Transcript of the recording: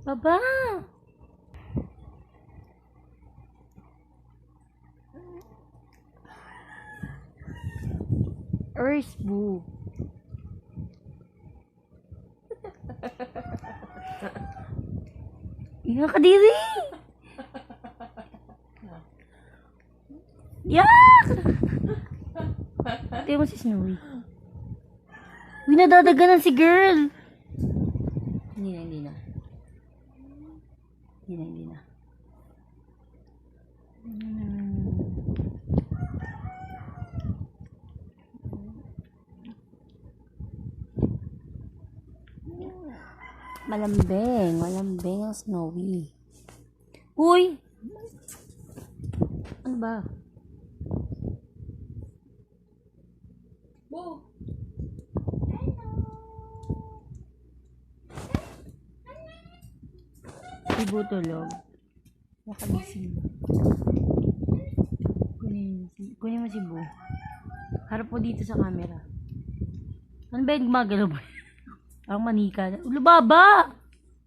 Baba! Earth boo. Yung kadiri! Yak! Tingnan mo si Snowy. Uy, nadadaganan si girl! Hindi na. Malambing ang Snowy. Uy! Ano ba? Bo! Si Bu tulog. Nakagising. Kunin mo si Bu. Harap mo dito sa camera. Ano ba yung gumagalaw ba? Ang manika. Ulo baba!